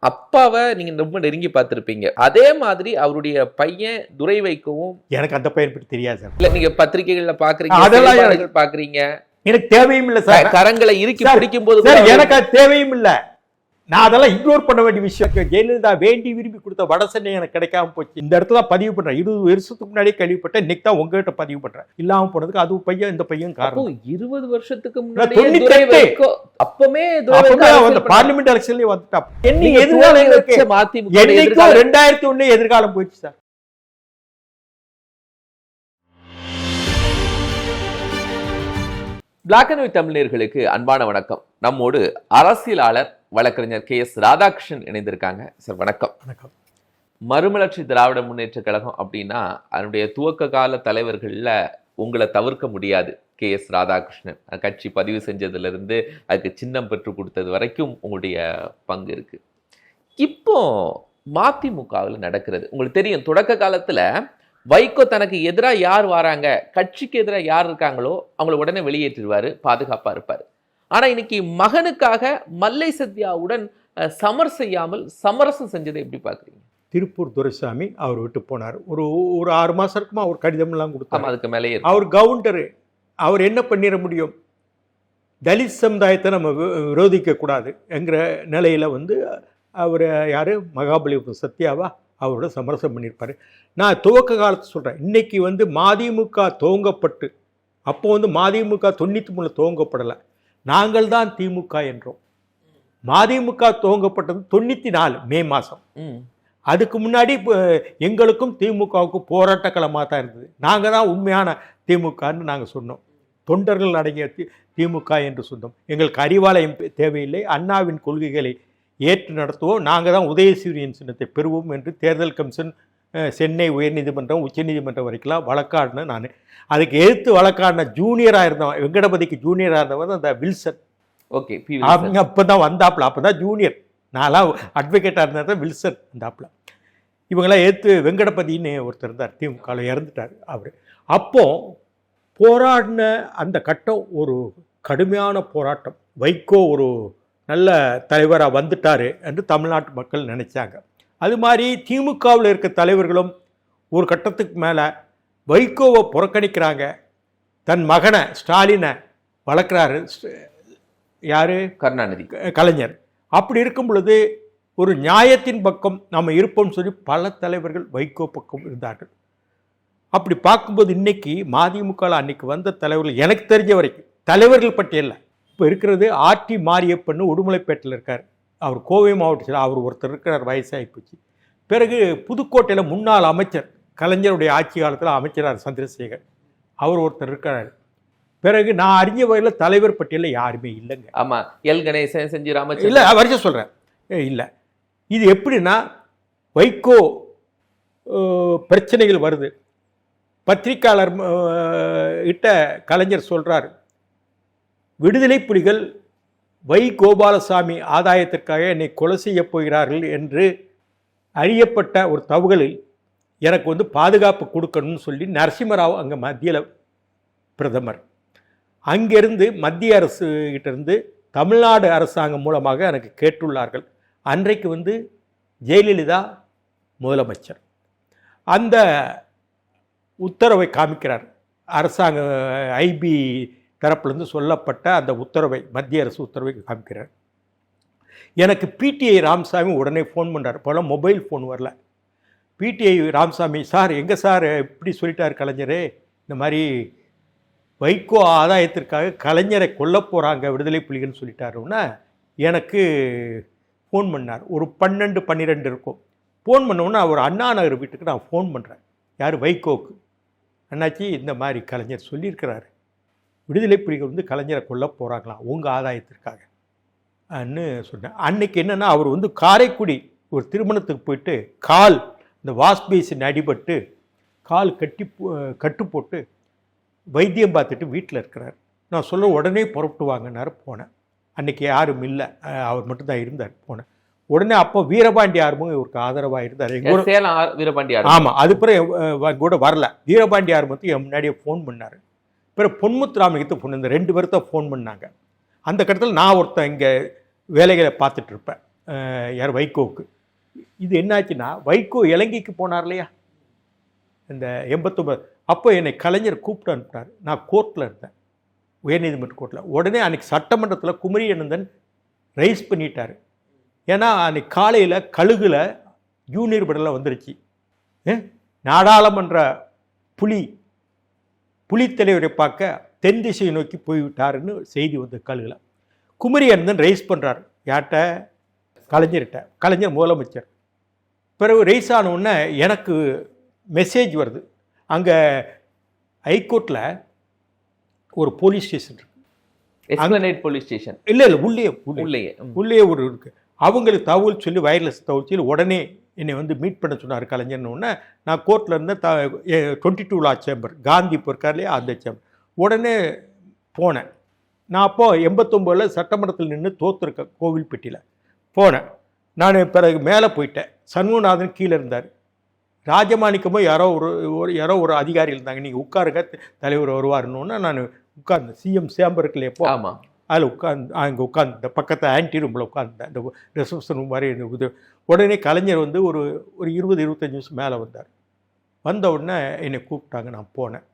அப்பாவை நீங்க ரொம்ப நெருங்கி பார்த்திருப்பீங்க. அதே மாதிரி அவருடைய பையன் துரை வைக்கவும் எனக்கு அந்த பையன் பற்றி தெரியாது சார். இல்ல நீங்க பத்திரிகைகள்ல பாக்குறீங்க, அதெல்லாம் செயல்பாடுகள் பாக்குறீங்க. எனக்கு தேவையும் இல்லை சார். கரங்களை இறுக்கி பிடிக்கும் போது சார் எனக்கு அது தேவையும் இல்லை. நான் அதெல்லாம் இக்னோர் பண்ண வேண்டிய விஷயம். ஜெயலலிதா வேண்டி விரும்பி கொடுத்த வட சென்னை எனக்கு கிடைக்காம போச்சு. இந்த இடத்துல பதிவு பண்றேன். 20 வருஷத்துக்கு முன்னாடியே கேள்விப்பட்டேன். இன்னைக்கு தான் உங்ககிட்ட பதிவு பண்றேன். இல்லாம போனதுக்கு அது பையன் இந்த பையன் காரணம். 20 வருஷத்துக்கு முன்னாடி அப்பமே பார்லிமெண்ட் எலெக்ஷன்லயே வந்துட்டா. என்னைக்கு எதிர்காலம் 2001 எதிர்காலம் போயிடுச்சு சார். பிளாக் அண்ட் ஒயிட் தமிழர்களுக்கு அன்பான வணக்கம். நம்மோடு அரசியலாளர் வழக்கறிஞர் KS ராதாகிருஷ்ணன் இணைந்திருக்காங்க. சார் வணக்கம். வணக்கம். மறுமலர்ச்சி திராவிட முன்னேற்ற கழகம் அப்படின்னா அதனுடைய துவக்க கால தலைவர்கள்ல உங்களை தவிர்க்க முடியாது. KS ராதாகிருஷ்ணன் கட்சி பதிவு செஞ்சதுல இருந்து அதுக்கு சின்னம் பெற்று கொடுத்தது வரைக்கும் உங்களுடைய பங்கு இருக்கு. இப்போ மதிமுகவில் நடக்கிறது உங்களுக்கு தெரியும். தொடக்க காலத்துல வைகோ தனக்கு எதிராக யார் வராங்க, கட்சிக்கு எதிராக யார் இருக்காங்களோ அவங்கள உடனே வெளியேற்றிடுவாரு, பாதுகாப்பா இருப்பாரு. ஆனா இன்னைக்கு மகனுக்காக மல்லை சத்யாவுடன் சமரசம் செஞ்சதை எப்படி பாக்குறீங்க? திருப்பூர் துரைசாமி அவர் விட்டு போனார். ஒரு 6 மாசம் இருக்குமா அவர் கடிதம் எல்லாம் கொடுத்தாரு. அதுக்கு மேலேயே அவர் கவுண்டரு. அவர் என்ன பண்ணிட முடியும்? தலித் சமுதாயத்தை நம்ம விரோதிக்க கூடாது என்கிற நிலையில அவர் யாரு மகாபலிபுரம் சத்யாவா அவரோட சமரசம் பண்ணியிருப்பாரு. நான் துவக்க காலத்தை சொல்கிறேன். இன்னைக்கு மதிமுக துவங்கப்பட்டு அப்போ மதிமுக 93 துவங்கப்படலை, நாங்கள் தான் திமுக என்றோம். மதிமுக துவங்கப்பட்டது 94 மே மாதம். அதுக்கு முன்னாடி எங்களுக்கும் திமுகவுக்கும் போராட்ட களமாக தான் இருந்தது. நாங்கள் தான் உண்மையான திமுகன்னு நாங்கள் சொன்னோம். தொண்டர்கள் அடங்கிய திமுக என்று சொன்னோம். எங்களுக்கு அறிவாலயம் தேவையில்லை, அண்ணாவின் கொள்கைகளை ஏற்று நடத்துவோம், நாங்கள் தான் உதயசூரியன் சின்னத்தை பெறுவோம் என்று தேர்தல் கமிஷன், சென்னை உயர்நீதிமன்றம், உச்சநீதிமன்றம் வரைக்கும் வழக்காடினேன் நான். அதுக்கு எதிர்த்து வழக்காடின ஜூனியராக இருந்தவன், வெங்கடபதிக்கு ஜூனியராக இருந்தவன் அந்த வில்சன். ஓகே, அப்போ தான் வந்தாப்புல. அப்போ தான் ஜூனியர், நான்லாம் அட்வொகேட்டாக இருந்தால் தான் வில்சன் வந்தாப்புல. இவங்களாம் எதிர்த்து வெங்கடபதின்னு ஒருத்தர் இருந்தார், திமுகவில் இறந்துட்டார் அவர். அப்போ போராடின அந்த கட்டம் ஒரு கடுமையான போராட்டம். வைகோ ஒரு நல்ல தலைவராக வந்துட்டார் என்று தமிழ்நாட்டு மக்கள் நினைச்சாங்க. அது மாதிரி திமுகவில் இருக்க தலைவர்களும் ஒரு கட்டத்துக்கு மேலே வைகோவை புறக்கணிக்கிறாங்க. தன் மகனை ஸ்டாலினை வளர்க்குறாரு யார்? கருணாநிதி, கலைஞர். அப்படி இருக்கும் பொழுது ஒரு நியாயத்தின் பக்கம் நம்ம இருப்போம்னு சொல்லி பல தலைவர்கள் வைகோ பக்கம் இருந்தார்கள். அப்படி பார்க்கும்போது இன்னைக்கு மதிமுகவில் அன்னைக்கு வந்த தலைவர்கள் எனக்கு தெரிஞ்ச வரைக்கும் தலைவர்கள் பட்டியலில் இப்போ இருக்கிறது RT மாரியப்பன்னு உடுமலைப்பேட்டில் இருக்கார். அவர் கோவை மாவட்டத்தில் அவர் ஒருத்தர் இருக்கிறார், வயசாகி போச்சு. பிறகு புதுக்கோட்டையில் முன்னாள் அமைச்சர், கலைஞருடைய ஆட்சி காலத்தில் அமைச்சரார் சந்திரசேகர், அவர் ஒருத்தர் இருக்கிறார். பிறகு நான் அறிஞ்ச வகையில் தலைவர் பட்டியலில் யாருமே இல்லைங்க. ஆமாம், எல் கணேசன், செஞ்சி ராமச்சந்திரன். இல்லை, வரிசை சொல்கிறேன். இல்லை, இது எப்படின்னா வைகோ பிரச்சனைகள் வருது. பத்திரிக்கையாளர் கிட்ட கலைஞர் சொல்கிறார், விடுதலை புலிகள் வை கோபாலசாமி ஆதாயத்திற்காக என்னை கொலை செய்ய போகிறார்கள் என்று அறியப்பட்ட ஒரு தகவலில் எனக்கு பாதுகாப்பு கொடுக்கணும்னு சொல்லி நரசிம்மராவ் அங்கே மத்தியில் பிரதமர், அங்கிருந்து மத்திய அரசு கிட்டேருந்து தமிழ்நாடு அரசாங்கம் மூலமாக எனக்கு கேட்டுள்ளார்கள். அன்றைக்கு ஜெயலலிதா முதலமைச்சர். அந்த உத்தரவை காமிக்கிறார். அரசாங்க IB தரப்புலேருந்து சொல்லப்பட்ட அந்த உத்தரவை, மத்திய அரசு உத்தரவை காமிக்கிறார். எனக்கு PTI ராமசாமி உடனே ஃபோன் பண்ணுறார். இப்போலாம் மொபைல் ஃபோன் வரல. PTI ராமசாமி, சார் எங்கே சார் இப்படி சொல்லிட்டார் கலைஞரே, இந்த மாதிரி வைகோ ஆதாயத்திற்காக கலைஞரை கொல்ல போகிறாங்க விடுதலை புலிகள்னு சொல்லிட்டாருன்னா எனக்கு ஃபோன் பண்ணார். ஒரு 12 இருக்கும். ஃபோன் பண்ணோன்னா அவர் அண்ணா நகர் வீட்டுக்கு நான் ஃபோன் பண்ணுறேன். யார்? வைகோக்கு. அண்ணாச்சி, இந்த மாதிரி கலைஞர் சொல்லியிருக்கிறாரு, விடுதலை புலிகள் கலைஞரை கொல்ல போகிறாங்களாம் உங்கள் ஆதாயத்திற்காக அன்னு சொன்னேன். அன்னைக்கு என்னென்னா அவர் காரைக்குடி ஒரு திருமணத்துக்கு போயிட்டு இந்த வாஷ்பேசின் அடிபட்டு கால் கட்டு போட்டு வைத்தியம் பார்த்துட்டு வீட்டில் இருக்கிறார். நான் சொல்ல உடனே புறப்பட்டு வாங்கினார். போனேன். அன்றைக்கி யாரும் இல்லை, அவர் மட்டும்தான் இருந்தார். போனேன் உடனே. அப்போ வீரபாண்டி ஆறுமுகம் இவருக்கு ஆதரவாக இருந்தார். வீரபாண்டி, ஆமாம், அது பிறகு கூட வரல. வீரபாண்டி ஆறுமுகத்துக்கு என் முன்னாடியே ஃபோன் பண்ணார். பிறகு பொன்முத்துராமலிங்கத்தை ஃபோன், இந்த 2 பேர்த்த ஃபோன் பண்ணாங்க. அந்த கட்டத்தில் நான் ஒருத்தன் இங்கே வேலைகளை பார்த்துட்டு இருப்பேன். யார் வைகோவுக்கு. இது என்னாச்சுன்னா வைகோ இலங்கைக்கு போனார் இல்லையா இந்த 89. அப்போ என்னை கலைஞர் கூப்பிட்டு அனுப்பினார். நான் கோர்ட்டில் இருந்தேன், உயர்நீதிமன்ற கோர்ட்டில். உடனே அன்றைக்கி சட்டமன்றத்தில் குமரி அனந்தன் ரைஸ் பண்ணிட்டார். ஏன்னா அன்றைக்கி காலையில் கழுகுல ஜூனியர் படலாம் வந்துருச்சு. நாடாளுமன்ற புலித்தலைவரை பார்க்க தென் திசையை நோக்கி போய்விட்டாருன்னு செய்தி வந்து கழுகுல. குமரி அனந்தன் ரைஸ் பண்ணுறார். யார்கிட்ட? கலைஞர்கிட்ட. கலைஞர் முதலமைச்சர். பிறகு ரைஸ் ஆன உடனே எனக்கு மெசேஜ் வருது. அங்கே ஹைகோர்ட்டில் ஒரு போலீஸ் ஸ்டேஷன் இருக்கு, எஸ்பிளனேட் போலீஸ் ஸ்டேஷன். இல்லை உள்ளே ஒரு இருக்கு. அவங்களுக்கு தகவல் சொல்லி வயர்லெஸ் தகவல் சொல்லி உடனே என்னை வந்து மீட் பண்ண சொன்னார் கலைஞர்னு. உடனே நான் கோர்ட்டில் இருந்த 22 லா சேம்பர், காந்தி இப்போ இருக்கார் இல்லையா அந்த சேம்பர். உடனே போனேன். நான் அப்போது 89 சட்டமன்றத்தில் நின்று தோற்றுருக்கேன் கோவில்பட்டியில். போனேன். நான் பிறகு மேலே போயிட்டேன். சண்முகநாதன் கீழே இருந்தார். ராஜமாணிக்கமோ யாரோ ஒரு அதிகாரி இருந்தாங்க. நீங்கள் உட்காருங்க தலைவர் வருவாருன்னு நான் உட்கார்ந்தேன். சிஎம் சேம்பர் இருக்கு இல்லையா, ஆமாம், அதில் அங்கே உட்காந்து இந்த பக்கத்தில் ஆன்டி ரூமில் உட்காந்துட்டேன், இந்த ரிசப்ஷன் ரூம் மாதிரி. உடனே கலைஞர் வந்து ஒரு 20-25 நிமிஷம் மேலே வந்தார். வந்த உடனே என்னை கூப்பிட்டாங்க. நான் போனேன்.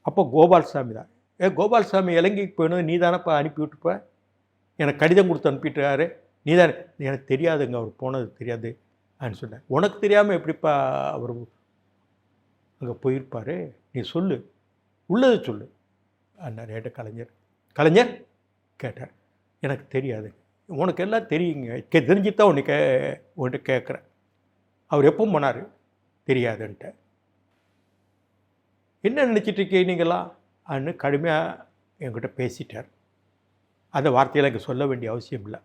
அப்போ கோபால்சாமி தான். கோபால்சாமி இலங்கைக்கு போயினது நீ தானப்பா அனுப்பி விட்டுப்ப, எனக்கு கடிதம் கொடுத்து அனுப்பிட்டுறாரு, நீ தானே. எனக்கு தெரியாதுங்க, அவர் போனது தெரியாது அப்படின்னு சொன்னேன். உனக்கு தெரியாமல் எப்படிப்பா அவர் அங்கே போயிருப்பார், நீ சொல்லு, உள்ளது சொல்லு அண்ணார் ஏட்ட கலைஞர் கேட்டார். எனக்கு தெரியாது. உனக்கு எல்லாம் தெரியுங்க, தெரிஞ்சு தான் உன்கிட்ட கேட்குறேன். அவர் எப்போ போனார்? தெரியாதுன்ட்ட. என்ன நினச்சிட்டு இருக்கீங்க நீங்களா அன்னு கடுமையாக என்கிட்ட பேசிட்டார். அந்த வார்த்தையில் எனக்கு சொல்ல வேண்டிய அவசியம் இல்லை.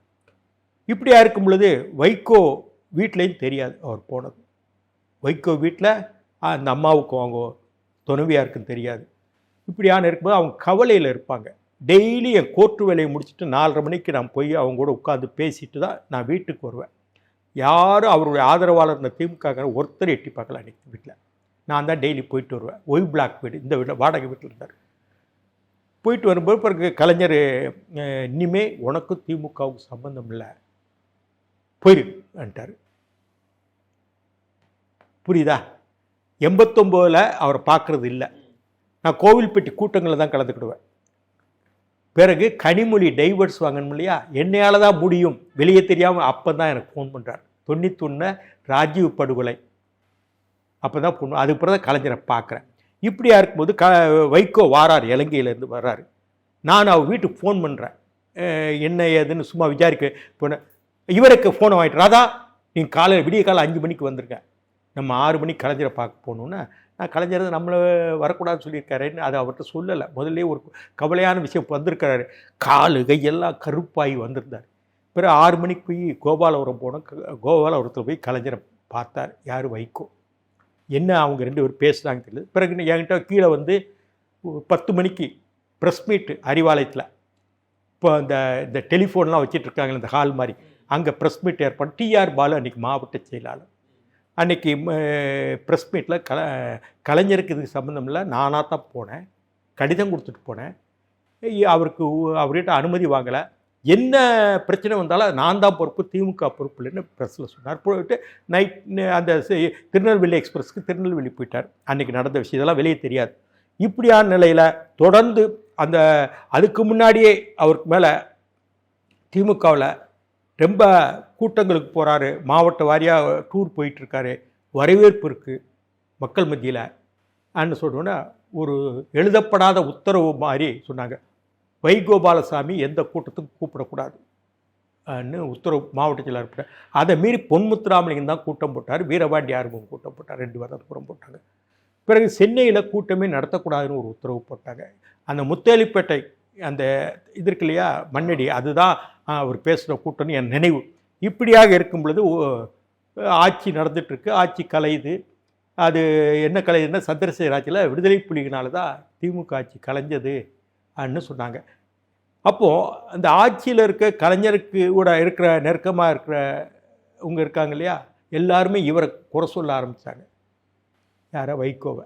இப்படியா இருக்கும் பொழுது வைகோ வீட்லேயும் தெரியாது அவர் போனது. வைகோ வீட்டில் அந்த அம்மாவுக்கும் அவங்க துணைவியாருக்கும் தெரியாது. இப்படியான இருக்கும்போது அவங்க கவலையில் இருப்பாங்க. டெய்லி என் கோர்ட்டு வேலையை முடிச்சுட்டு 4:30 மணிக்கு நான் போய் அவங்க கூட உட்காந்து பேசிட்டு தான் நான் வீட்டுக்கு வருவேன். யாரும் அவருடைய ஆதரவாளர் இந்த திமுக ஒருத்தர் எட்டி பார்க்கல அன்றைக்கி வீட்டில். நான் தான் டெய்லி போயிட்டு வருவேன். ஒய் பிளாக் வீடு, இந்த வீட்டில் வாடகை வீட்டில் இருந்தார். போயிட்டு வரும்போது பிறகு கலைஞர் இனிமே உனக்கும் திமுகவுக்கும் சம்பந்தம் இல்லை, போயிருட்டார். புரியுதா? 89 அவரை பார்க்குறது இல்லை. நான் கோவில்பட்டி கூட்டங்களில் தான் கலந்துக்கிடுவேன். பிறகு கனிமொழி டைவர்ஸ் வாங்கணும் இல்லையா, என்னையால் தான் முடியும், வெளியே தெரியாமல் அப்போ தான் எனக்கு ஃபோன் பண்ணுறார். 91 ராஜீவ் படுகொலை அப்போ தான் பொண்ணு. அதுக்கு பிறகு தான் கலைஞரை பார்க்குறேன். இப்படியா இருக்கும்போது வைகோ வாரார், இலங்கையிலேருந்து வர்றாரு. நான் அவர் வீட்டுக்கு ஃபோன் பண்ணுறேன், என்ன ஏதுன்னு சும்மா விசாரிக்க போனேன். இவருக்கு ஃபோனை வாங்கிட்டு, ராதா நீங்கள் காலையில் விடிய காலை 5 மணிக்கு வந்திருக்கேன், நம்ம 6 மணிக்கு கலைஞரை பார்க்க போகணுன்னு. நான் கலைஞர் நம்மளை வரக்கூடாதுன்னு சொல்லியிருக்காருன்னு அதை அவர்கிட்ட சொல்லலை. முதல்ல ஒரு கவலையான விஷயம் வந்திருக்கிறாரு. காலு கையெல்லாம் கருப்பாகி வந்திருந்தார். பிறகு 6 மணிக்கு போய் கோபாலபுரம் போனோம். கோபாலபுரத்தில் போய் கலைஞரை பார்த்தார். யார்? வைகோ. என்ன அவங்க 2 பேர் பேசுகிறாங்க தெரியல. பிறகு என்கிட்ட கீழே வந்து 10 மணிக்கு ப்ரெஸ் மீட்டு அறிவாலயத்தில், இப்போ இந்த டெலிஃபோன்லாம் வச்சிட்ருக்காங்க இந்த ஹால் மாதிரி, அங்கே ப்ரெஸ் மீட் ஏற்பாடு. டிஆர் பாலு அன்றைக்கி மாவட்ட செயலாளர். அன்றைக்கி ப்ரெஸ் மீட்டில் கலைஞருக்கு இதுக்கு சம்மந்தம் இல்லை, நானாக தான் போனேன், கடிதம் கொடுத்துட்டு போனேன். அவர்கிட்ட அனுமதி வாங்கலை. என்ன பிரச்சனை வந்தாலும் நான் தான் பொறுப்பு, திமுக பொறுப்பு இல்லைன்னு ப்ரெஸ்ஸில் சொன்னார். போயிட்டு நைட் அந்த திருநெல்வேலி எக்ஸ்பிரஸ்க்கு திருநெல்வேலி போயிட்டார். அன்றைக்கி நடந்த விஷயம் இதெல்லாம் வெளியே தெரியாது. இப்படியான நிலையில் தொடர்ந்து அதுக்கு முன்னாடியே அவருக்கு மேலே திமுகவில் ரொம்ப கூட்டங்களுக்கு போகிறாரு, மாவட்ட வாரியாக டூர் போயிட்டுருக்காரு, வரவேற்பு இருக்குது மக்கள் மத்தியில் அன்னு சொன்னோன்னா ஒரு எழுதப்படாத உத்தரவு மாதிரி சொன்னாங்க. வைகோபாலசாமி எந்த கூட்டத்துக்கும் கூப்பிடக்கூடாது அன்னு உத்தரவு மாவட்ட செயலாளர் போட்டார். அதை மீறி பொன்முத்துராமலிங்கம் தான் கூட்டம் போட்டார், வீரபாண்டி ஆறுமுகம் கூட்டம் போட்டார், 2 வாரம் போட்டாங்க. பிறகு சென்னையில் கூட்டமே நடத்தக்கூடாதுன்னு ஒரு உத்தரவு போட்டாங்க. அந்த முத்தேலிப்பேட்டை அந்த இது இருக்கு இல்லையா, மண்ணடி, அதுதான் அவர் பேசுகிற கூட்டம்னு என் நினைவு. இப்படியாக இருக்கும் பொழுது ஆட்சி நடந்துகிட்ருக்கு, ஆட்சி கலையுது. அது என்ன கலையுதுன்னா சந்திரசேகர் ஆட்சியில் விடுதலை புலிகளால் தான் திமுக ஆட்சி கலைஞ்சது அன்னு சொன்னாங்க. அப்போது அந்த ஆட்சியில் இருக்க கலைஞருக்கு கூட இருக்கிற நெருக்கமாக இருக்கிறவங்க இருக்காங்க இல்லையா, எல்லாருமே இவரை குறை சொல்ல ஆரம்பித்தாங்க. யாரை? வைகோவை.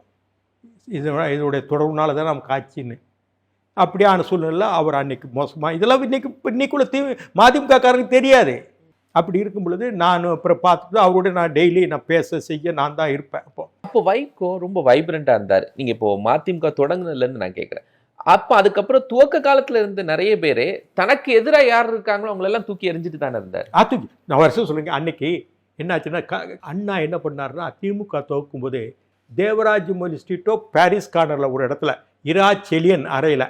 இதனுடைய தொடர்புனால தான் நமக்கு ஆட்சின்னு. அப்படியான சூழ்நிலை அவர் அன்னைக்கு மோசமாக இதெல்லாம் இன்னைக்குள்ள மதிமுக காரங்க தெரியாது. அப்படி இருக்கும் பொழுது நான் அப்புறம் பார்த்துட்டு அவரோட நான் டெய்லி நான் பேச செய்ய நான் தான் இருப்பேன். அப்போ வைகோ ரொம்ப வைப்ரண்டா இருந்தார். நீங்க இப்போ மதிமுக தொடங்குனதுல இருந்து நான் கேட்கிறேன். அப்ப அதுக்கப்புறம் துவக்க காலத்துல இருந்து நிறைய பேரு தனக்கு எதிரா யார் இருக்காங்களோ அவங்க எல்லாம் தூக்கி எறிஞ்சிட்டு தானே இருந்தார். அது நான் வருஷம் சொல்லுங்க. அன்னைக்கு என்னாச்சுன்னா அண்ணா என்ன பண்ணாருன்னா திமுக துவக்கும் போது தேவராஜ் மொழி ஸ்ட்ரீட்டோ பாரிஸ் கார்னரில் ஒரு இடத்துல இரா செலியன் அறையில்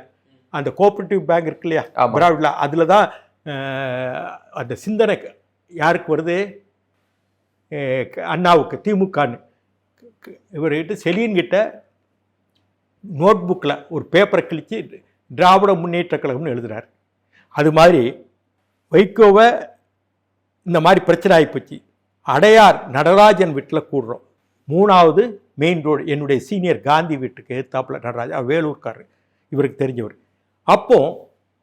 அந்த கோஆபரேட்டிவ் பேங்க் இருக்கு இல்லையா திராவிடில், அதில் தான் அந்த சிந்தனை யாருக்கு வருது, அண்ணாவுக்கு திமுகன்னு. இவர்கிட்ட செலியன்கிட்ட நோட் புக்கில் ஒரு பேப்பரை கிழிச்சு திராவிட முன்னேற்ற கழகம்னு எழுதுறாரு. அது மாதிரி வைகோவை இந்த மாதிரி பிரச்சனை ஆகிப்போச்சு. அடையார் நடராஜன் வீட்டில் கூடுறோம். 3வது மெயின் ரோடு என்னுடைய சீனியர் காந்தி வீட்டுக்கு எதிர்த்தாப்புல நடராஜன், வேலூர்காரர், இவருக்கு தெரிஞ்சவர். அப்போ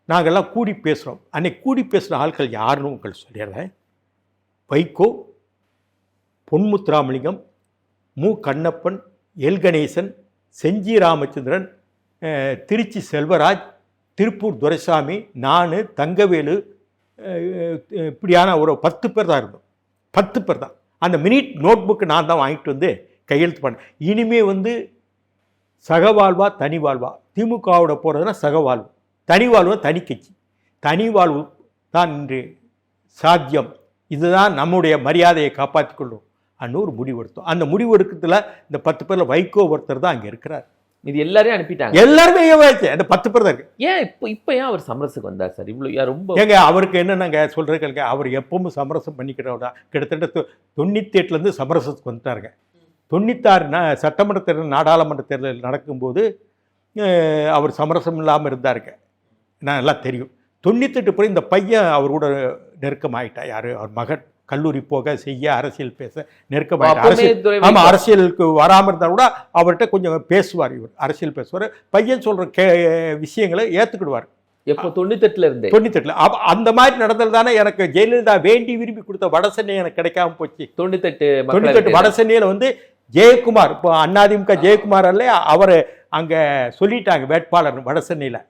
நாங்கள்லாம் கூடி பேசுகிறோம். அன்னைக்கு கூடி பேசுகிற ஆட்கள் யாருன்னு உங்களுக்கு சொல்லிடுறேன். வைகோ, பொன்முத்துராமலிங்கம், மு கண்ணப்பன், எல் கணேசன், செஞ்சி ராமச்சந்திரன், திருச்சி செல்வராஜ், திருப்பூர் துரைசாமி, நான், தங்கவேலு, இப்படியான ஒரு 10 பேர் தான் இருந்தோம். 10 பேர் தான். அந்த மினிட் நோட் புக்கு நான் தான் வாங்கிட்டு வந்து கையெழுத்து பண்ணேன். இனிமே வந்து சகவாழ்வா தனி வாழ்வா, திமுகவோட போகிறதுனா சகவாழ்வு, தனி வாழ்வா தனி கட்சி, தனி வாழ்வு தான் இன்று சாத்தியம், இதுதான் நம்முடைய மரியாதையை காப்பாற்றிக் கொள்ளும் அன்னு ஒரு முடிவு எடுத்தோம். அந்த முடிவு எடுக்கிறதுல இந்த 10 பேரில் வைகோ ஒருத்தர் தான் அங்கே இருக்கிறார். இது எல்லாரையும் அனுப்பிட்டாங்க. எல்லாருமே அந்த 10 பேர் தான் இருக்கு. ஏன் இப்போ ஏன் அவர் சமரசுக்கு வந்தார் சார்? இவ்வளோ ரொம்ப ஏங்க அவருக்கு என்னன்னாங்க சொல்கிறேங்க, அவர் எப்பவும் சமரசம் பண்ணிக்கிறவரா. கிட்டத்தட்ட 98லேருந்து சமரசத்துக்கு வந்துட்டாருங்க. 96 சட்டமன்ற தேர்தல் நாடாளுமன்ற தேர்தல் நடக்கும்போது அவர் சமரசம் இல்லாமல் இருந்தாருங்க. நான் எல்லாம் தெரியும். 98 பிறகு இந்த பையன் அவர் கூட நெருக்கமாயிட்டா. யார்? அவர் மகன் கல்லூரி போக செய்ய அரசியல் பேச நெருக்கமாயிட்டா. ஆமாம், அரசியலுக்கு வராமல் இருந்தால் கூட அவர்கிட்ட கொஞ்சம் பேசுவார். இவர் அரசியல் பேசுவார். பையன் சொல்கிற விஷயங்களை ஏற்றுக்கிடுவார். எப்போ 98ல இருந்து 98ல அந்த மாதிரி நடந்தது தானே. எனக்கு ஜெயலலிதா வேண்டி விரும்பி கொடுத்த வடசென்னை எனக்கு கிடைக்காம போச்சு. 98 வடசென்னையில் வந்து ஜெயக்குமார், இப்போ அதிமுக ஜெயக்குமார் அல்ல, அவர் அங்கே சொல்லிட்டாங்க வேட்பாளர், வடசென்னையில்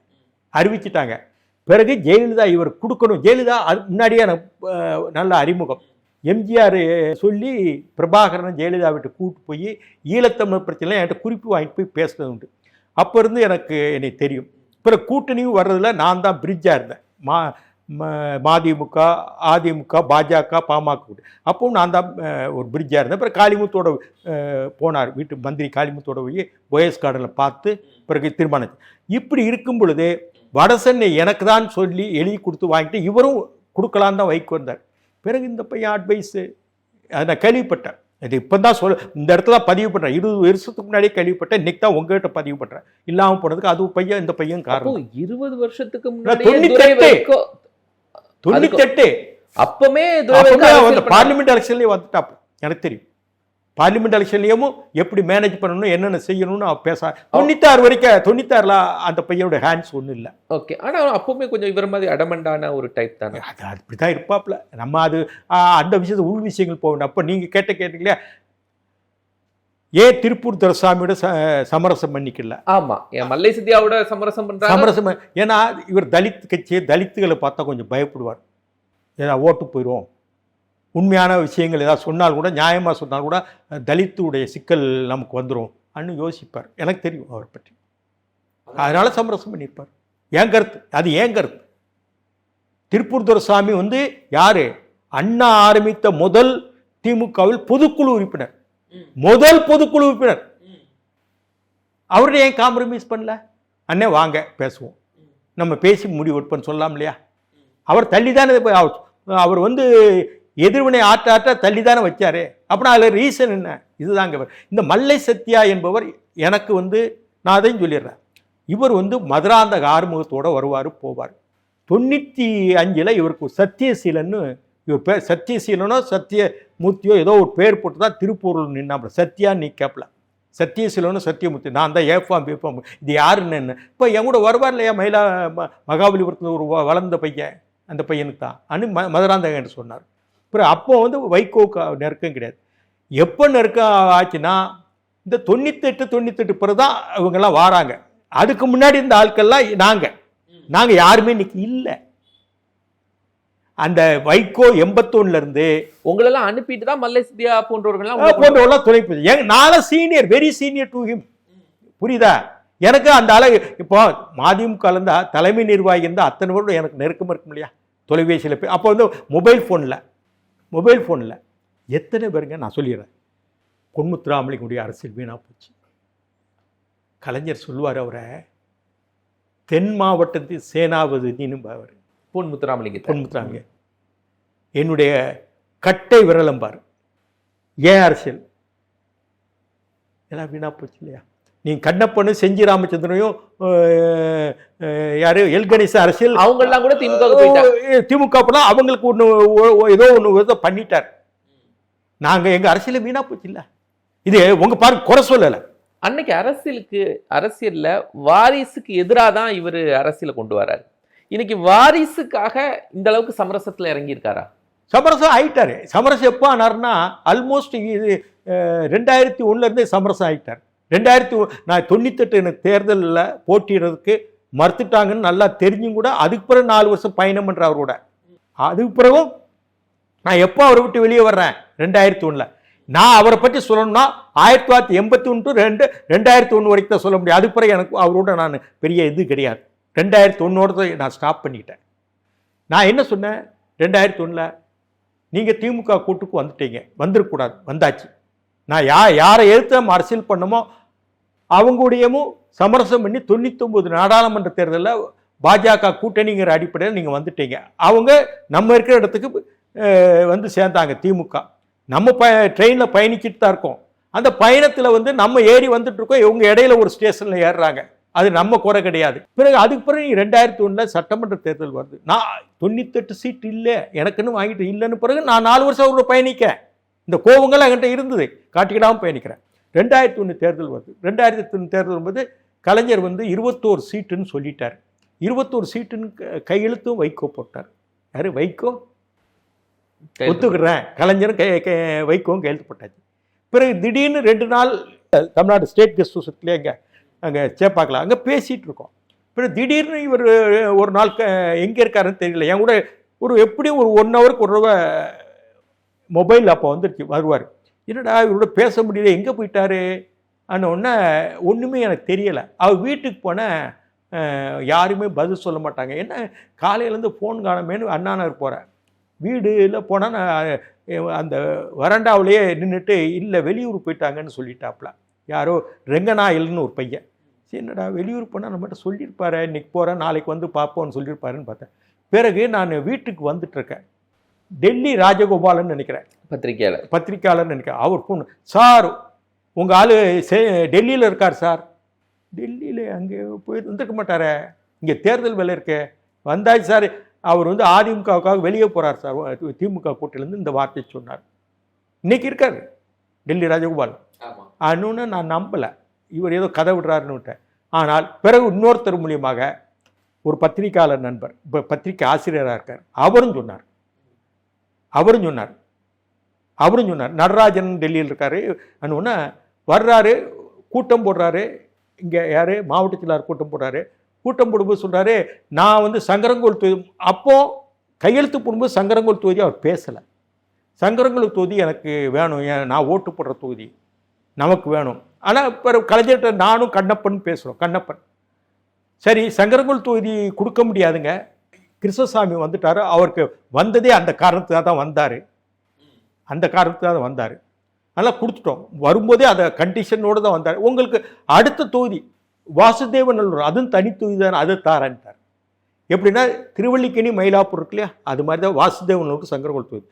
அறிவிச்சிட்டாங்க. பிறகு ஜெயலலிதா இவர் கொடுக்கணும். ஜெயலலிதா அது முன்னாடியே எனக்கு நல்ல அறிமுகம். எம்ஜிஆர் சொல்லி பிரபாகரன் ஜெயலலிதா விட்டு கூப்பிட்டு போய் ஈழத்தமிழ் பிரச்சனை என்கிட்ட குறிப்பு வாங்கிட்டு போய் பேசுனது உண்டு. அப்போ இருந்து என்னை தெரியும். பிறகு கூட்டணியும் வர்றதில் நான் தான் பிரிட்ஜாக இருந்தேன். மதிமுக, அதிமுக, பாஜக, பாமக. அப்பவும் நான் தான் ஒரு பிரிட்ஜாக இருந்தேன். பிறகு காளிமுத்தோட போனார், வீட்டு மந்திரி காளிமுத்தோட போய் போயஸ் கார்டனில் பார்த்து பிறகு தீர்மானம். இப்படி இருக்கும் பொழுது வடசென்னை எனக்கு தான் சொல்லி எழுதி கொடுத்து வாங்கிட்டு இவரும் கொடுக்கலான்னு தான் வைக்க வந்தார். பிறகு இந்த பையன் அட்வைஸு அதை நான் கேள்விப்பட்டேன். இது இப்போ தான் இந்த இடத்துல பதிவு பண்ணுறேன். 20 வருஷத்துக்கு முன்னாடியே கேள்விப்பட்டேன். இன்னைக்கு தான் உங்ககிட்ட பதிவு பண்ணுறேன். இல்லாமல் போனதுக்கு அது பையன், இந்த பையன் காரணம். 20 வருஷத்துக்கு முன்னாடி 98 அப்பமே பார்லிமெண்ட் எலெக்ஷன்லேயே வந்துட்டாப்பு. எனக்கு தெரியும். பார்லிமெண்ட் எலெக்ஷன்லேயும் எப்படி மேனேஜ் பண்ணணும், என்னென்ன செய்யணும்னு பேச 96 வரைக்கும். 96ல் அந்த பையனோட ஹேண்ட்ஸ் ஒன்றும் இல்லை. ஓகே. ஆனால் அப்பவுமே கொஞ்சம் இவர் மாதிரி அடமண்டான ஒரு டைப் தானே. அது அப்படி தான் இருப்பாப்புல. நம்ம அது அந்த விஷயத்தை உள் விஷயங்கள் போக வேண்டாம். அப்போ நீங்கள் கேட்டீங்களா ஏன் திருப்பூர் துரைசாமியோட சமரசம் பண்ணிக்கல? ஆமாம், என் மல்லை சித்தியாவோட சமரசம் பண்ணுறாங்க. சமரசம் ஏன்னா இவர் தலித் கட்சியை, தலித்துகளை பார்த்தா கொஞ்சம் பயப்படுவார். ஏன்னா ஓட்டு போயிடுவோம், உண்மையான விஷயங்கள் ஏதாவது சொன்னால் கூட, நியாயமாக சொன்னால் கூட தலித்துடைய சிக்கல் நமக்கு வந்துடும் அன்னு யோசிப்பார். எனக்கு தெரியும் அவரை பற்றி. அதனால சமரசம் பண்ணியிருப்பார். ஏன் கருத்து, அது ஏன் கருத்து. திருப்பூர் துரைசாமி வந்து யாரு? அண்ணா ஆரம்பித்த முதல் திமுகவில் பொதுக்குழு உறுப்பினர், முதல் பொதுக்குழு உறுப்பினர். அவருடைய ஏன் காம்ப்ரமைஸ் பண்ணல? அண்ணே வாங்க பேசுவோம், நம்ம பேசி முடிவு எடுப்போன்னு சொல்லலாம் இல்லையா? அவர் தள்ளிதானே, அவர் வந்து எதிர்வினை ஆற்ற தள்ளிதானே வச்சாரு. அப்படின்னா அதில் ரீசன் என்ன? இதுதாங்க. இந்த மல்லை சத்யா என்பவர் எனக்கு வந்து, நான் அதையும் சொல்லிடுறேன், இவர் வந்து மதுராந்தக ஆறுமுகத்தோடு வருவார் போவார். 95ல் இவருக்கு சத்தியசீலன்னு இவர் பேர், சத்தியசீலனோ சத்தியமூர்த்தியோ ஏதோ ஒரு பேர் போட்டு தான் திருப்பூரில் நின்னாப்புல. சத்யா நீக்காப்புல, சத்தியசீலனோ சத்தியமூர்த்தி. நான் தான் ஏஃபாம் பிஃபாம், இது யாருன்னு என்ன. இப்போ என் கூட வருவார் இல்லையா மயிலா மகாபலிபுரத்தில் ஒரு வளர்ந்த பையன், அந்த பையனுக்கு தான் அனு மதுராந்தகன் என்று சொன்னார். அப்புறம் அப்போ வந்து வைகோவுக்கு நெருக்கம் கிடையாது. எப்போ நெருக்கம் ஆச்சுன்னா இந்த 98 பிறகு தான் இவங்கெல்லாம் வாராங்க. அதுக்கு முன்னாடி இந்த ஆட்கள்லாம் நாங்கள் யாருமே இன்னைக்கு இல்லை. அந்த வைகோ 81 இருந்து உங்களெல்லாம் அனுப்பிட்டு தான் மல்லேசியா போன்றவர்கள்லாம் போன்றவெல்லாம் துணை போச்சு. நானும் senior, very senior to him. புரியுதா? எனக்கு அந்த அளவு இப்போ மதிமுக இருந்தா தலைமை நிர்வாகி இருந்தால் அத்தனை பேரும் எனக்கு நெருக்கமாக இருக்கும் இல்லையா? தொலைபேசியில் போய் அப்போ வந்து மொபைல் ஃபோனில் எத்தனை பேருங்க நான் சொல்லிடுறேன். பொன்முத்துராமலிங்கனுடைய அரசியல் வீணாக போச்சு. கலைஞர் சொல்லுவார் அவரை தென் மாவட்டத்தில் சேனாபதினு அவர் பொன்முத்துராமலிங்க என்னுடைய கட்டை விரலம்பார். ஏன் அரசியல் எல்லாம் வீணாக போச்சு இல்லையா? நீ கண்ணப்பண்ணு செஞ்சி ராமச்சந்திரனையும் யாரு எல் கணேச அரசியல் அவங்கெல்லாம் கூட திமுக போனா அவங்களுக்கு ஒன்று ஏதோ ஒன்று பண்ணிட்டார். நாங்கள் எங்கள் அரசியல் வீணா போச்சு இல்லை. இது உங்க பாருங்க, குறை சொல்லலை. அன்னைக்கு அரசியல்ல வாரிசுக்கு எதிராக தான் இவர் அரசியலை கொண்டு வராரு. இன்னைக்கு வாரிசுக்காக இந்த அளவுக்கு சமரசத்துல இறங்கி இருக்காரா? சமரசம் ஆயிட்டாரு. சமரசம் எப்போ ஆனார்னா ஆல்மோஸ்ட் இது 2001 இருந்தே சமரசம் ஆயிட்டார். 98 எனக்கு தேர்தலில் போட்டிடுறதுக்கு மறுத்துட்டாங்கன்னு நல்லா தெரிஞ்சும் கூட அதுக்கு பிறகு 4 வருஷம் பயணம் பண்ற அவரோட. அதுக்கு பிறகும் நான் எப்போ அவரை விட்டு வெளியே வர்றேன் 2001. நான் அவரை பற்றி சொல்லணும்னா 1981 to 2001 வரைக்கும் தான் சொல்ல முடியும். அதுக்கு பிறகு எனக்கு அவரோட நான் பெரிய இது கிடையாது. 2001 நான் ஸ்டாப் பண்ணிட்டேன். நான் என்ன சொன்னேன் 2001 நீங்கள் திமுக கூட்டுக்கு வந்துட்டீங்க, வந்துடக்கூடாது, வந்தாச்சு. நான் யாரை எதிர்த்து நம்ம அரசியல் பண்ணமோ அவங்களுடையமும் சமரசம் பண்ணி 99 நாடாளுமன்ற தேர்தலில் பாஜக கூட்டணிங்கிற அடிப்படையில் நீங்கள் வந்துட்டீங்க. அவங்க நம்ம இருக்கிற இடத்துக்கு வந்து சேர்ந்தாங்க திமுக. நம்ம ட்ரெயினில் பயணிச்சுட்டு தான் இருக்கோம். அந்த பயணத்தில் வந்து நம்ம ஏறி வந்துட்டு இருக்கோம், இவங்க இடையில ஒரு ஸ்டேஷனில் ஏறுறாங்க. அது நம்ம குறை கிடையாது. பிறகு அதுக்கு பிறகு 2001 சட்டமன்ற தேர்தல் வருது. நான் 98 சீட் இல்லை எனக்குன்னு வாங்கிட்டு இல்லைன்னு பிறகு நான் 4 வருஷம் அவரோட பயணிக்கேன். இந்த கோவங்கள் என்கிட்ட இருந்தது, காட்டிக்கிடாமல் பயணிக்கிறேன். 2001 தேர்தல் வருது. 2001 தேர்தல் வரும்போது கலைஞர் வந்து 21 சீட்டுன்னு சொல்லிட்டார். 21 சீட்டுன்னு கையெழுத்தும் வைகோ போட்டார். யாரு? வைகோ ஒத்துக்கிறேன், கலைஞரும் வைகோவும் கையெழுத்து போட்டாச்சு. பிறகு திடீர்னு 2 நாள் தமிழ்நாடு ஸ்டேட் கெஸ்ட் ஹவுஸ்லேயே அங்கே சேப்பாக்கலாம் அங்கே பேசிகிட்டு இருக்கோம். பிறகு திடீர்னு இவர் ஒரு நாள் எங்கே இருக்காருன்னு தெரியல, என் கூட எப்படி ஒரு 1 ஹவருக்கு ஒரு தடவை மொபைல் அப்போ வந்துருச்சு, வருவார். என்னடா இவரோட பேச முடியல, எங்கே போயிட்டாரு ஒன்று ஒன்றுமே எனக்கு தெரியலை. அவர் வீட்டுக்கு போனேன், யாருமே பதில் சொல்ல மாட்டாங்க. என்ன காலையிலேருந்து ஃபோன் காணமேனு அண்ணாநகர் போகிறேன். வீடுல போனால் நான் அந்த வராண்டாவிலேயே நின்றுட்டு இல்லை வெளியூர் போயிட்டாங்கன்னு சொல்லிட்டாப்புல. யாரோ ரெங்கநாயல்னு ஒரு பையன். சரி என்னடா வெளியூர் போனால் நம்மகிட்ட சொல்லியிருப்பாரு, இன்னைக்கு போகிறேன் நாளைக்கு வந்து பார்ப்போன்னு சொல்லியிருப்பாருன்னு பார்த்தேன். பிறகு நான் வீட்டுக்கு வந்துட்டுருக்கேன். டெல்லி ராஜகோபாலன் நினைக்கிறேன், பத்திரிக்கையாளர் நினைக்கிறேன். அவர் ஃபோன், சார் உங்கள் ஆள் டெல்லியில் இருக்கார் சார். டெல்லியில் அங்கே போய் வந்துருக்க மாட்டாரே, இங்கே தேர்தல் வேலை இருக்கே. வந்தாச்சு சார், அவர் வந்து அதிமுகவுக்காக வெளியே போகிறார் சார், திமுக கூட்டிலேருந்து இந்த வார்த்தை சொன்னார். இன்னைக்கு இருக்கார் டெல்லி ராஜகோபால். அன்னு நான் நம்பலை, இவர் ஏதோ கதை விடுறாருன்னு விட்டேன். ஆனால் பிறகு இன்னொருத்தர் மூலியமாக ஒரு பத்திரிக்கையாளர் நண்பர், இப்போ பத்திரிக்கை ஆசிரியராக இருக்கார், அவரும் சொன்னார் நடராஜன் டெல்லியில் இருக்காரு. அன்னு வர்றாரு, கூட்டம் போடுறாரு. இங்கே யார் மாவட்ட செயலாளர் கூட்டம் போடுறாரு. கூட்டம் போடும்போது சொல்கிறாரு, நான் வந்து சங்கரங்கோல் தொகுதி, அப்போது கையெழுத்து போடும்போது சங்கரங்கோல் தொகுதி அவர் பேசலை. சங்கரங்கோல் தொகுதி எனக்கு வேணும், நான் ஓட்டு போடுற தொகுதி நமக்கு வேணும். ஆனால் இப்போ கலைஞர்கிட்ட நானும் கண்ணப்பன் பேசுகிறோம். கண்ணப்பன் சரி சங்கரங்கோல் தொகுதி கொடுக்க முடியாதுங்க, கிருஷ்ணசாமி வந்துட்டார், அவருக்கு வந்ததே அந்த காரணத்துக்காக தான் வந்தார், அதனால் கொடுத்துட்டோம். வரும்போதே அதை கண்டிஷனோடு தான் வந்தார். உங்களுக்கு அடுத்த தொகுதி வாசுதேவநல்லூர், அதுவும் தனி தொகுதி தானே, அதை தாரன்ட்டார். எப்படின்னா திருவள்ளிக்கேணி மயிலாப்பூர் இருக்கு இல்லையா, அது மாதிரி தான் வாசுதேவநல்லூருக்கு சங்கரங்கோல் தொகுதி.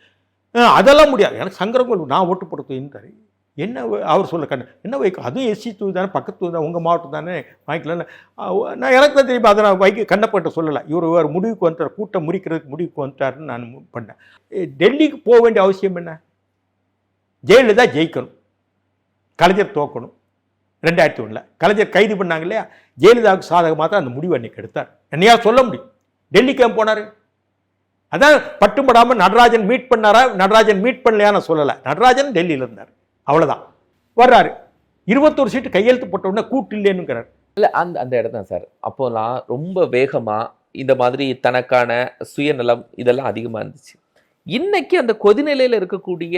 அதெல்லாம் முடியாது, எனக்கு சங்கரங்கோல் நான் ஓட்டு போட தொகுதின்றார். என்ன அவர் சொல்ல என்ன வைக்கும், அதுவும் எஸ்சி தொகுதி தானே, பக்கத்து தொகுதி தான், உங்கள் மாவட்டம் தானே, வாங்கிக்கலன்னு நான் எனக்கு தான் தெரியும். அதை நான் கண்ணப்பட்ட சொல்லலை. இவர் முடிவுக்கு வந்துட்டார், கூட்டம் முறிக்கிறதுக்கு முடிவுக்கு வந்துட்டாருன்னு நான் பண்ணேன். டெல்லிக்கு போக வேண்டிய அவசியம் என்ன? ஜெயலலிதா ஜெயிக்கணும், கலைஞர் தோக்கணும். 2001 கலைஞர் கைது பண்ணாங்க இல்லையா, ஜெயலலிதாவுக்கு சாதகமாக தான் அந்த முடிவு அன்னைக்கு எடுத்தார். என்னையா சொல்ல முடியும்? டெல்லிக்கு ஏன் போனார்? அதான் பட்டுப்படாமல் நடராஜன் மீட் பண்ணாரா, நடராஜன் மீட் பண்ணலையா நான் சொல்லலை. நடராஜன் டெல்லியில் இருந்தார், அவ்வளோதான். வர்றாரு, 21 சீட்டு கையெழுத்து போட்ட உடனே கூட்டு இல்லைன்னுங்கிறார். இல்லை அந்த இடம் தான் சார். அப்போலாம் ரொம்ப வேகமாக இந்த மாதிரி தனக்கான சுயநலம் இதெல்லாம் அதிகமாக இருந்துச்சு. இன்னைக்கு அந்த கொதிநிலையில் இருக்கக்கூடிய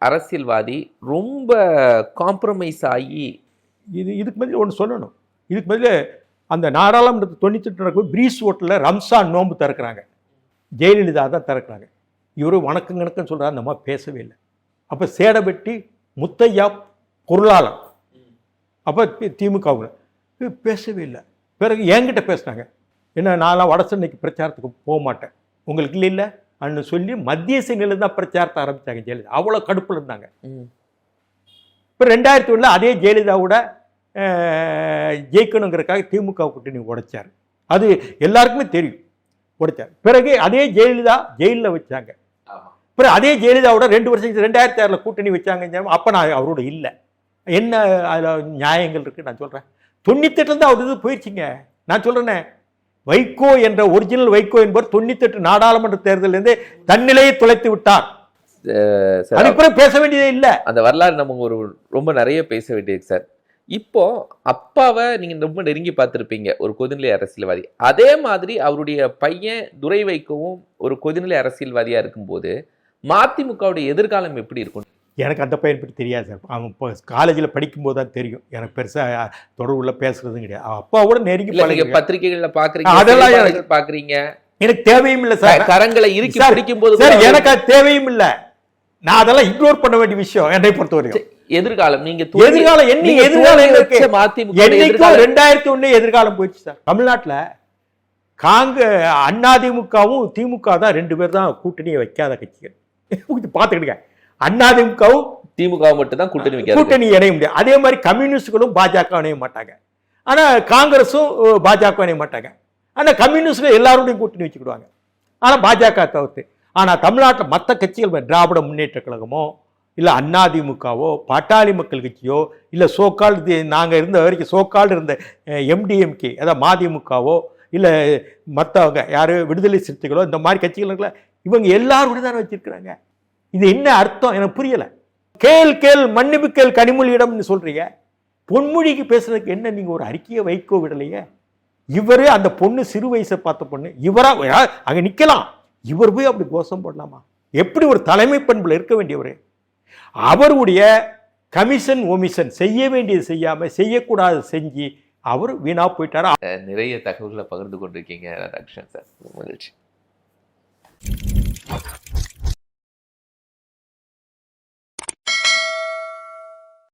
அரசியல்வாதி ரொம்ப காம்ப்ரமைஸ் ஆகி இதுக்கு பதில் ஒன்று சொல்லணும். இதுக்கு பதில் அந்த நாடாளுமன்றத்து 98 நடக்கும் பிரீஸ் ஹோட்டலில் ரம்சான் நோன்பு திறக்கிறாங்க. ஜெயலலிதா தான் திறக்கிறாங்க. இவரு வணக்கம் கணக்குன்னு சொல்கிறார், அந்த மாதிரி பேசவே இல்லை. அப்போ சேடபெட்டி முத்தையா பொருளாளர் அப்போ திமுகவுல பேசவே இல்லை. பிறகு என்கிட்ட பேசுனாங்க, என்ன நான்லாம் வட சென்னைக்கு பிரச்சாரத்துக்கு போக மாட்டேன், உங்களுக்கு இல்லை இல்லை அன்னு சொல்லி மத்திய சென்னையில் தான் பிரச்சாரத்தை ஆரம்பித்தாங்க ஜெயலலிதா. அவ்வளோ கடுப்பில் இருந்தாங்க. இப்போ 2001 அதே ஜெயலலிதாவோட ஜெயிக்கணுங்கிறதுக்காக திமுக கூட்டணி உடைச்சார். அது எல்லாருக்குமே தெரியும், உடைச்சார். பிறகு அதே ஜெயலலிதா ஜெயிலில் வச்சாங்க. பிறகு அதே ஜெயலலிதாவோட 2 வருஷம் 2006 கூட்டணி வச்சாங்க. அப்போ நான் அவரோட இல்லை. என்ன அதில் நியாயங்கள் இருக்குது நான் சொல்கிறேன். 98 அவர் இது போயிடுச்சிங்க. நான் சொல்கிறேன்னே, வைகோ என்ற ஒரிஜினல் வைகோ என்பவர் 98 நாடாளுமன்ற தேர்தலிலிருந்து தன்னிலையை தொலைத்து விட்டார். அதுக்கு பேச வேண்டியதே இல்லை. அந்த வரலாறு நம்ம ரொம்ப நிறைய பேச வேண்டியது சார். இப்போ அப்பாவை நீங்க ரொம்ப நெருங்கி பார்த்திருப்பீங்க, ஒரு கொதிநிலை அரசியல்வாதி. அதே மாதிரி அவருடைய பையன் துரை வைக்கவும் ஒரு கொதிநிலை அரசியல்வாதியா இருக்கும்போது மதிமுகவுடைய எதிர்காலம் எப்படி இருக்கும்? எனக்கு அந்த பையன் பற்றி தெரியாது சார். அவன் இப்போ காலேஜில் படிக்கும்போது தான் தெரியும். எனக்கு பெருசாக தொடர்புள்ள பேசுறதும் கிடையாது. அப்பாவோட நெருங்கி பத்திரிகைகள்ல பாக்குறீங்க, அதெல்லாம் பாக்குறீங்க. எனக்கு தேவையும் இல்லை சார். கரங்களை இறுக்கி பிடிக்கும் போது எனக்கு அது தேவையும் இல்லை. நான் அதெல்லாம் இக்னோர் பண்ண வேண்டிய விஷயம் என்னை பொறுத்த வரைக்கும். எதிர்காலம் நீங்க எதிர்காலம் என்ன எதிர்காலம் மதிமுக 2001 எதிர்காலம் போயிடுச்சு சார். தமிழ்நாட்டில் அதிமுகவும் திமுக தான் 2 பேர் தான் கூட்டணியை வைக்காத கட்சிகள். பார்த்துக்கிடுங்க, அதிமுகவும் திமுக மட்டும் தான் கூட்டணி இணைய முடியாது. அதே மாதிரி கம்யூனிஸ்டுகளும் பாஜக இணைய மாட்டாங்க. ஆனா காங்கிரஸும் பாஜக இணைய மாட்டாங்க. ஆனா கம்யூனிஸ்டுகள் எல்லாரோடையும் கூட்டணி வச்சுக்கிடுவாங்க. ஆனா பாஜக தவிர்த்து. ஆனா தமிழ்நாட்டில் மற்ற கட்சிகள், திராவிட முன்னேற்ற கழகமோ இல்லை அதிமுகவோ பாட்டாளி மக்கள் கட்சியோ இல்லை சோக்கால்டு நாங்கள் இருந்த வரைக்கும் சோக்கால்டு இருந்த எம்டிஎம்கே அதாவது மதிமுகவோ இல்லை மற்றவங்க யார் விடுதலை சிறுத்தைகளோ இந்த மாதிரி கட்சிகள் இவங்க எல்லாரும் தானே வச்சிருக்கிறாங்க. இது என்ன அர்த்தம் எனக்கு புரியலை. கேள் மன்னிப்பு கேள் கனிமொழியிடம்னு சொல்றீங்க. பொன்மொழிக்கு பேசுறதுக்கு என்ன நீங்கள் ஒரு அறிக்கையை வைகோ விடலையே? இவரு அந்த பொண்ணு சிறு வயசை பார்த்த பொண்ணு, இவரா அங்கே நிற்கலாம், இவர் போய் அப்படி கோஷம் போடலாமா? எப்படி ஒரு தலைமை பண்புல இருக்க வேண்டியவர்? அவருடைய கமிஷன் ஒமிஷன் செய்ய வேண்டியது செய்யாம செய்யக்கூடாது செஞ்சு அவர் வீணா போயிட்டாரா? நிறைய தகவல்களை பகிர்ந்து கொண்டிருக்கீங்க ராதாகிருஷ்ணன் சார். மகிழ்ச்சி.